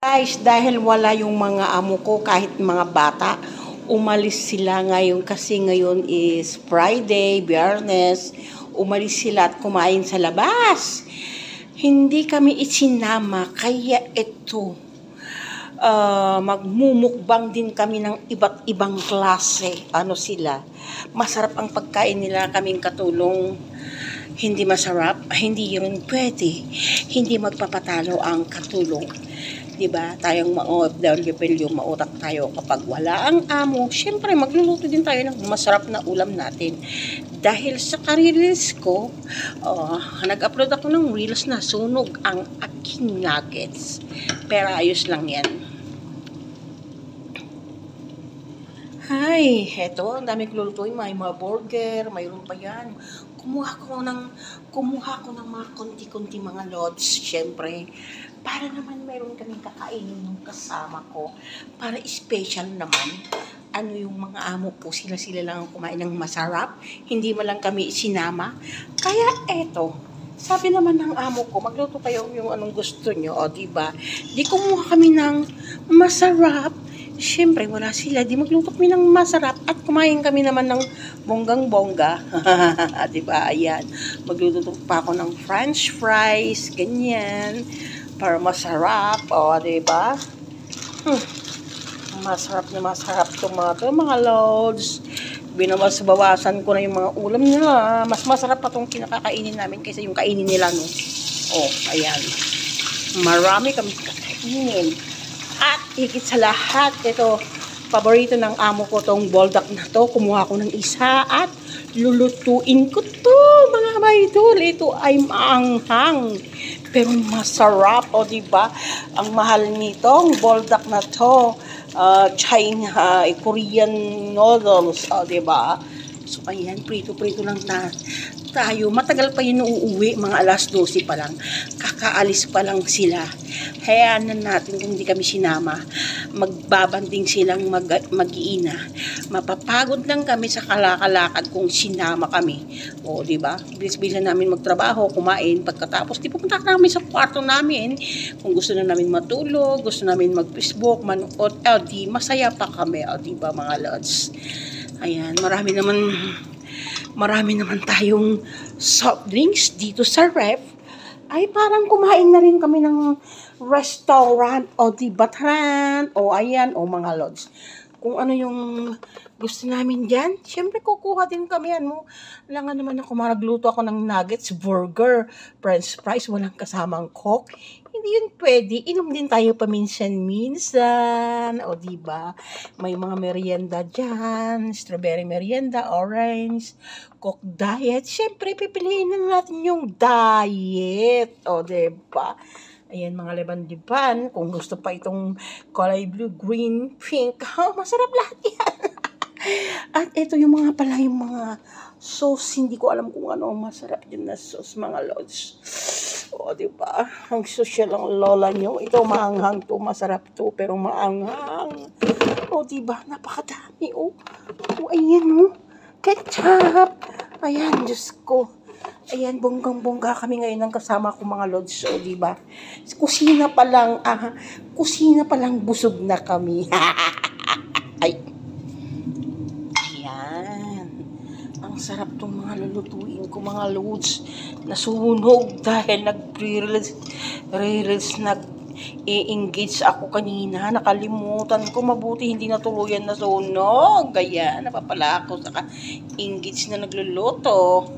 Guys, dahil wala yung mga amo ko, kahit mga bata, umalis sila ngayon kasi ngayon is Friday, Biyernes, umalis sila at kumain sa labas. Hindi kami isinama, kaya ito, magmumukbang din kami ng iba't ibang klase. Ano sila? Masarap ang pagkain nila, kaming katulong. Hindi masarap, hindi yun pwede. Hindi magpapatalo ang katulong. Diba? Tayong OFW, mautak tayo kapag wala ang amo. Siyempre, magluluto din tayo ng masarap na ulam natin. Dahil sa ka-reels ko, nag-upload ako ng reels na sunog ang aking nuggets. Pero ayos lang yan. Hi, eto, ang dami ko lulutuin. May mga burger, mayroon pa yan. Kumuha ko ng mga konti-konti mga lods, syempre. Para naman mayroon kaming kakainin ng kasama ko. Para special naman. Ano yung mga amo po, sila lang ang kumain ng masarap. Hindi mo lang kami isinama. Kaya eto, sabi naman ng amo ko, magluto kayo yung anong gusto nyo, o diba? Di kumuha kami ng masarap. Siyempre, wala sila. Di magluto kami ng masarap at kumain kami naman ng bonggang-bongga. Diba? Ayan. Magluto pa ako ng french fries, ganyan. Para masarap. O, diba? Masarap mga loads. Binawas-bawasan ko na yung mga ulam nila. Mas masarap pa itong kinakakainin namin kaysa yung kainin nila, no? O, ayan. Marami kami kakainin. At higit sa lahat, ito, paborito ng amo ko tong boldak na to. Kumuha ko ng isa at lulutuin ko to, mga idol. Ito ay maanghang, pero masarap, o diba? Ang mahal nitong boldak na to, China, Korean noodles, o diba? So, ayan, prito-prito lang tayo. Matagal pa yun uuwi, mga alas 12 pa lang. Kakaalis pa lang sila. Hayaan na natin kung hindi kami sinama. Magbabanding silang mag-iina. Mapapagod lang kami sa kalakalakad kung sinama kami. O, diba? Bilis-bilisan namin magtrabaho, kumain. Pagkatapos, di pupunta kami sa kwarto namin. Kung gusto na namin matulog, gusto namin mag-Facebook, manood, di masaya pa kami. O, diba, mga lods? Ayan, marami naman tayong soft drinks dito sa ref. Ay, parang kumain na rin kami ng restaurant o dibatran o ayan o mga lods. Kung ano yung gusto namin dyan, syempre kukuha din kami. Ano, lang naman ako magluto ako ng nuggets, burger, french fries, walang kasamang coke. Hindi yun pwede. Inom din tayo paminsan-minsan. O diba? May mga merienda dyan. Strawberry merienda, orange, coke diet. Syempre, pipiliin na natin yung diet. O diba? Ayan, mga leban-liban. Kung gusto pa itong kulay blue, green, pink. Masarap lahat yan. At ito yung mga pala, yung mga sauce. Hindi ko alam kung ano ang masarap din na sauce, mga lods. O, diba? Ang social ang lola nyo. Ito, maanghang to. Masarap to, pero maanghang. O, diba? Napakadami, o. O, ayan, o. Ketchup. Ayan, Diyos ko. Ayan, bonggang-bongga kami ngayon ng kasama ko, mga lods. O, diba? Kusina pa lang, busog na kami. Ay. Ayan. Ang sarap tong mga lulutuin ko, mga lods. Nasunog dahil nag-reels, nag-engage ako kanina. Nakalimutan ko, mabuti hindi natuluyan na sunog. Kaya napapala ako sa engage na nagluluto.